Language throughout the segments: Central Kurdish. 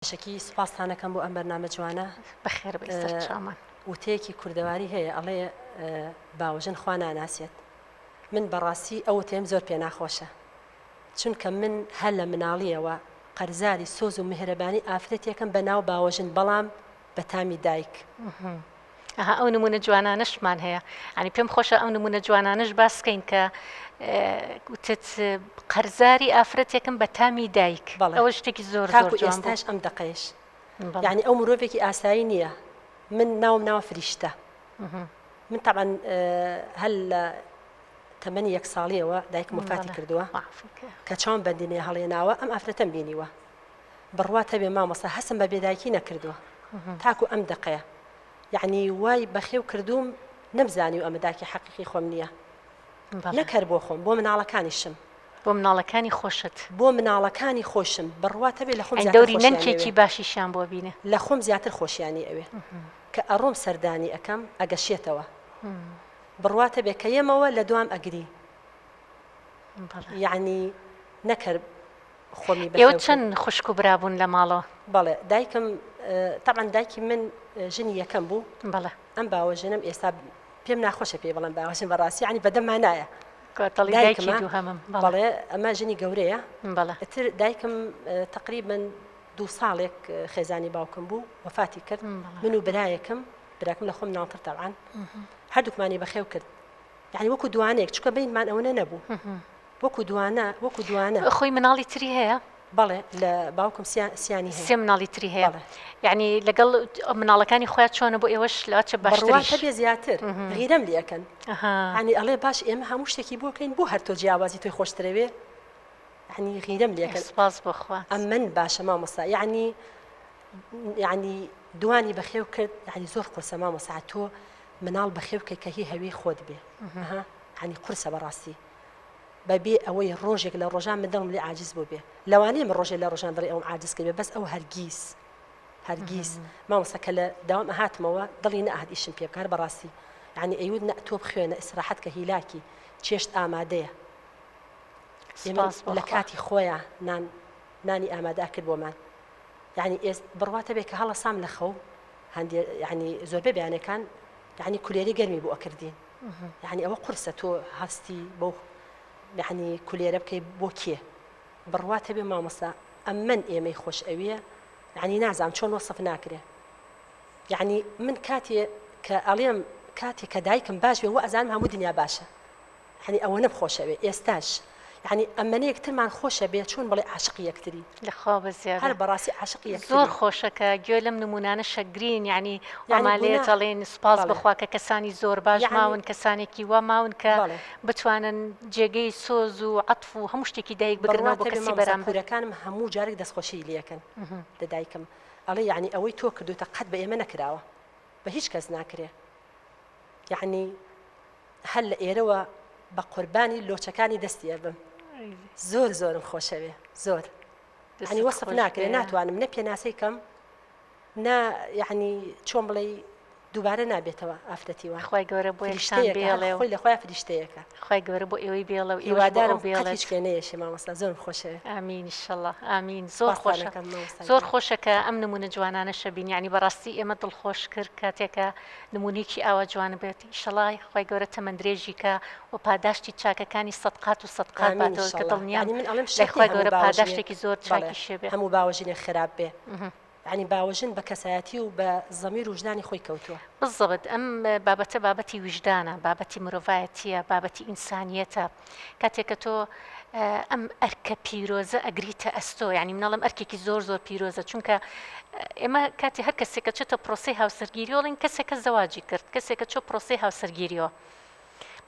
شکی سوپاسانەکەم بۆ ئەم بەرنامە جوانە بەخێر بێ چامان وتەیەکی کوردەواری هەیە ئەڵێ باوەژن خوا ناناسێت من بەڕاستی ئەو تێم زۆر پێ ناخۆشە چونکە من هەر لە مناڵیەوە قەرزاری سۆز و میهرەبانی ئافرەتێکم بە ناو باوەژن بەڵام بە تامی دایک ئەو نمونە جوانانشمان هەیە ینی پێم خۆشە ئەو نمونە جوانانش باسکەین کە وتت قەرزاری ئافرەتێکم بە تامی دایک ئەوە شتێکی زۆر زۆر ئێستاش ئەم دقەیەش یعنی ئەو مرۆڤێکی ئاسایی نییە من ناوم فریشتە من طبعا هەل لە تەمەنی 1 ساڵیەوە دایکم وفاتی کردووە کە چاوم بەندینێ هەڵێناوە ئەم ئافرەتەم بینیوە بڕواتە بێ مامۆستا هەسم بە بێدایکی نەکردووە تاکو ئەم دقەیە یعنی وای بەخێو کردوم نەمزانی و ئەمە داکی حەقیقی خۆم نییە نەکەر بۆ خۆم بۆ مناڵەکانیشم بۆ مناڵەکانی خۆشت بۆ مناڵەکانی خۆشم بڕواتە بێ لە خۆم دەوری نەنکێکی باشیشان بۆ بینە لە خۆم زیاتر خۆشیانی ئەوێ کە ئەڕۆم سەردانی ئەەکەم ئەگەشێتەوە بڕواتە بێ کە یەمەوە لە دوام ئەگری یعنی نەکرد خۆمی ئێوە چەند خوشک و برابوون لە ماڵەوە بەڵێ دایکم طبعا دایکی من ژنی یەکەم بوو بەڵێ ئەم باوەژنم ئێستا پێم ناخۆشە پێ بەڵام باوەژن بەڕاستی ینی بەدەممان نایە بەڵێ ئەمە ژنی گەورەیە ئەتر دایکم تقریبن 2 ساڵێک خێزانی باوکم بوو وفاتی کرد من و برایەکم براکم لە خۆم ناڵتر تەبعاً هەردووکمانی بەخێو کرد یعنی وەکو دوانەیەک چکە بینمان ئەوە نەبوو وەکو دوانە خۆی مناڵی تری هەیە بەڵێ لە باوکم سیانی هەیە 3 مناڵی تری هەیە یعنی لەگەڵ مناڵەکانی خۆیان چۆنە بۆ ئێوەش لاچە باشتر بێ زیاتر غیرەم لەکەن ینی ئەڵێ باش ئێمە هەموو شتێکی بۆکەین بۆ هەر تۆ جیاوازی تۆی خۆشترەوێ ینی غیرەم لەکەن سپاس بخوا ئەم من باشە مامۆستا یعنی دوانی بەخێو کرد ینی زۆر قورسە مامۆستا تۆ مناڵ بەخێوکە کە هی هەوی خۆت بێ ینی قورسە بەڕاستی بەبێ ئەوەی ڕۆژێک لە ڕۆژان من دڵم لێ عاجز بۆ بێ لەوانەیە من ڕۆژێک لە ڕۆژان دڵی ئەوم عاجز کرد بەس ئەو هەرگیز مامۆستا کە لە داوام ئەهاتمەوە دڵی نەئەهات ئیشم پێ بکار بەڕاستی یعنی ئەیود تۆ بخوێنە ئیسراحەت کە هیلاکی چێشت ئامادەیە لە کاتی خۆیان نانی ئامادا کرد بۆمان یعنی بڕواتە بێ کە هەڵە سام لە خەو هەندێ یعنی زۆربەی بەیانەکان یعنی کولێری گەرمی بۆ ئەکردین یعنی ئەوە قورسە تۆ هەستی بۆ یعنی کولێرە بکەی بۆ کێ بڕواتە بێ مامۆستا ئەم من ئێمەی خۆش ئەویە یعنی نازام چۆن وەسف ناکرێ یعنی من کاتێ کە ئەڵێم کاتێک کە دایکم باش بێ وە ئەزانم هەموو دنیا باشە یعنی ئەوە نەبخۆشەوێ ئێستاش یعنی ئەمەنە یەکترمان خۆشە بێ چۆن بڵێ عاشقی یەکتری لەخوا بەزیاد هەر بەڕاستی عاشقی یەکتری زۆر خۆشەکە گوێ لەم نمونانە شەگرین یعنی ئەمالێت ئەڵێن سپاس بخوا کە کەسانی زۆر باش ماون کەسانێکی وا ماون کە بتوانن جێگەی سۆز و عەتف و هەموو شتێکی دایک بگرنەوە بۆ کەسی بەرامبەرەکانم هەموو جارێک دەستخۆشی لێکن لە دایکم ئەڵێ یعنی ئەوەی تۆ کردوتە قەت بە ئێمە نەکراوە بە هیچ کەس ناکرێ یعنی هەر لە ئێرەوە بە قوربانی لۆچەکانی دەستی بم زۆرم خۆشەوێ زۆر ینی وەسف ناکرێ ناتوانم نە پێناسەی کەم نا یعنی چۆن بڵێ دووبارە نابێتەوە ئافرەتیوە خی گەورە بۆ یشتان بێڵێ خۆی لە خۆی فریشتەیەەکە خی گەورە بۆ ئێوەی بێڵە و هیوادارم هیچ نەیەشی مامۆستا زۆر خۆشەوێ ئامین ئینشەڵڵا ئامین زۆر خۆشە زۆر خۆشەکە ئەم نمونە جوانانە شەبین ینی بەڕاستی ئێمە دڵخۆش کرد کاتێکە نمونێکی ئاوا جوان بێت ئینشەڵڵا خی گەورە تەمەندرێژی کە و پاداشتی چاکەکانی سەدقات و سەدقات باتەوە کە دڵنیام لای خی گەورە پاداشتێکی زۆر چاکی شێبێ هەموو باوەژینێ خراپ بێ ینی باوەژن بە کەسایەتی و بە زەمیر و وجدانی خۆی کەوتووە بزەبت ئەم بابەتە بابەتی وجدانە بابەتی مرۆڤایەتیە بابەتی ئینسانیەتە کاتێککە تۆ ئەم ئەرکە پیرۆزە ئەگریتە ئەستۆ ینی مناڵم ئەرکێکی زۆر پیرۆزە چونکە ئێمە کاتی هەر کەسێکە چێتە پرۆسی هاوسەرگیریۆڵین کەسێکە زەواجی کرد کەسێکە چۆ پرۆسی هاوسەرگیریەوە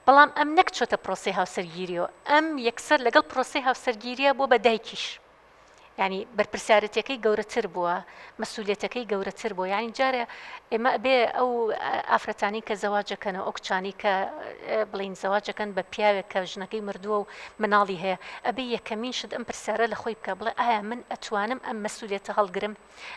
بەڵام ئەم نەک چۆتە پرۆسی هاوسەرگیریەوە ئەم یەکسەر لەگەڵ پرۆسی هاوسەرگیریە بۆ بە دایکیش ینی بەرپرسیارەتەکەی گەورەتر بووە مەسئولیەتەکەی گەورەتر بووە ینی جارە ئێمە بێ ئەو ئافرەتانی کە زەواجەکەنەوە ئەو کچانی کە بڵین زەواجەکەن بە پیاوێک کە ژنەکەی مردووە و مناڵی هەیە ئەبێ یەکەمین شت ئەم پرسیارە لە خۆی بکە بڵێ ئایا من ئەتوانم ئەم مەسئولیەتە هەڵگرم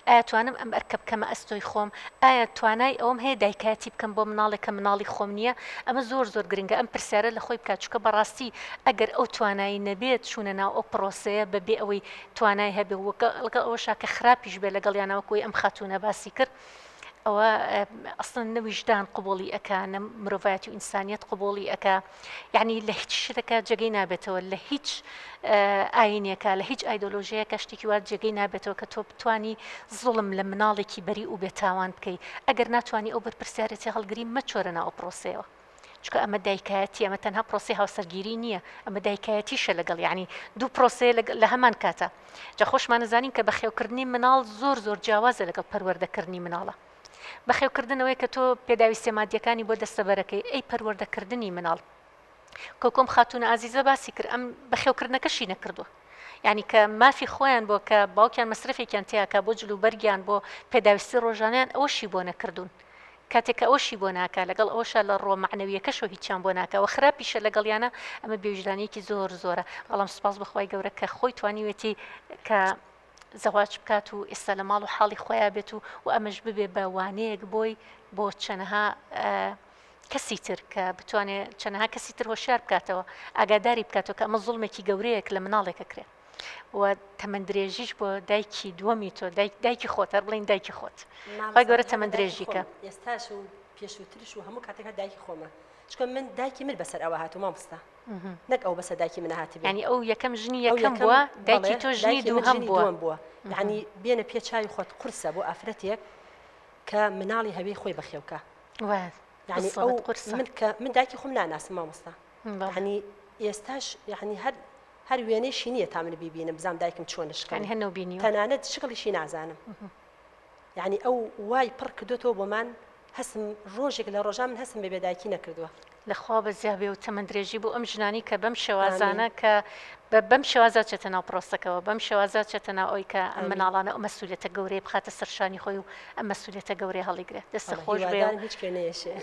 ئایا توانم ئەم ئەرکە بکەمە ئەستۆی خۆم ئایا توانای ئەوم هەیە دایکایەتی بکەم بۆ مناڵێکە مناڵی خۆم نییە ئەمە زۆر گرنگە ئەم پرسیارە لە خۆی بکات چونکە بەڕاستی ئەگەر ئەو توانایی نەبێت چوونە ناو ئەو پرۆسەیە بەبێ ئەوەی توانای جێگەی هەبێ لەگەڵ ئەوەشا کە خراپیش بێ لەگەڵیانەوەکوی ئەم خاتونە باسی کرد ئەوە ئەسڵن نەویژدان قوبوڵی ئەکا مرۆڤایەتی و ئینسانیەت قوبوڵی ئەکا یعنی لە هیچ شتەکە جێگەی نابێتەوە لە هیچ ئاینێکە لە هیچ ئایدۆلۆژیەکە شتێکی وات جێگەی نابێتەوە کە تۆ بتانی زوڵم لە مناڵێکی بەری و بێتاوان بکەیت ئەگەر ناتوانانی ئەو بەرپرسیارەتی هەڵگری مەچۆرەنا ئەو پرۆسەیەوە چکە ئەمە دایکایەتی ئەمە تەنها پرۆسی هاوسەرگیری نییە ئەمە دایکایەتیشە لەگەڵ یعنی دوو پرۆسەیە لە هەمان کاتە جا خۆشمان نزانین کە بەخێوکردنی مناڵ زۆر زۆر جیاوازە لەگەڵ پەروەردەکردنی مناڵە بەخێوکردنەوەی کە تۆ پێداویستە مادیەکانی بۆ دەستەبەرەکەی ئەی پەروەردەکردنی مناڵ کۆکۆم خاتونە ئازیزە باسی کرد ئەم بەخێوکردنەکەشی نەکردووە یعنی کە مافی خۆیان بۆ کە باوکیان مەسرفێکیان تیاکە بۆ جلوبەرگیان بۆ پێداویستی ڕۆژانیان ئەوەشی بۆ نەکردوون کاتێک ئەوەشی بۆ ناکە لەگەڵ ئەوشە لە ڕۆ معنەویەکەشەوە هیچیان بۆ ناکەوە خراپیشە لەگەڵیانە ئەمە بێوجدانێکی زۆر زۆرە بەڵام سوپاس بەخوای گەورە کە خۆی توانیوێتی کە زەواج بکات و ئێستا لە ماڵ و حاڵی خۆیان بێت و ئەمەش ببێ بە وانەیەک بۆی بۆ چەنەها کەسی تر کە بتوانێت چەنەها کەسی تر هۆشیار بکاتەوە ئاگاداری بکاتەوە کە ئەمە زوڵمێکی گەورەیەک لە مناڵێکە کرێت و تەمەندرێژیش بۆ دایکی دووەمی تۆ دایکی خۆت هەر بڵین دایکی خۆت خۆی گەورە تەمەندرێژیکە ئێستاش و پێشووترش و هەموو کاتێکە دایکی خۆمە چکە من دایکی من بەسەر ئەوە هاتو مامۆستا نەک ئەو بەسەر دایکی من هاتی ینی ئەو یەکەم ژنی یەکەم بووە دایکی تۆ ژنی دووهەم بووە یعنی بێنە پێ چاوی خۆت قورسە بۆ ئافرەتێک کە مناڵی هەوی خۆی بەخێوکە یعنی من دایکی خۆم ناناسم مامۆستا یعنی ئێستاش یعنی هەر وێنەیشی نییە تا من بیبینم بزانم دایکم چۆن شکانی هەنەو بینی تەنانەت شکڵیشی نازانم یعنی ئەو وای پڕ کردوێتەوە بۆمان هەسم ڕۆژێک لە ڕۆژان من هەسم بێ دایکی نەکردووە لەخوا بەزیابێ و تەمەندرێژی بۆ ئەم ژنانی کە بەم شێوازانە کە بەم شێوازە چێتە ناو پرۆسەکەەوە بەم شێوازە چێتە ناو ئەوی کە ئەم مناڵانە ئەو مەسوولێتە گەورەی بخاتە سەرشانی خۆی و ئەم مەسوولێتە گەورەی هەڵیگرێت دەستە خۆش بێ هیچ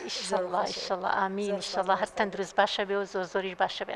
ئینشەڵڵا ئامین ئینشەڵڵا هەر تەندروست باشە بێ و زۆر زۆریش باشە بێ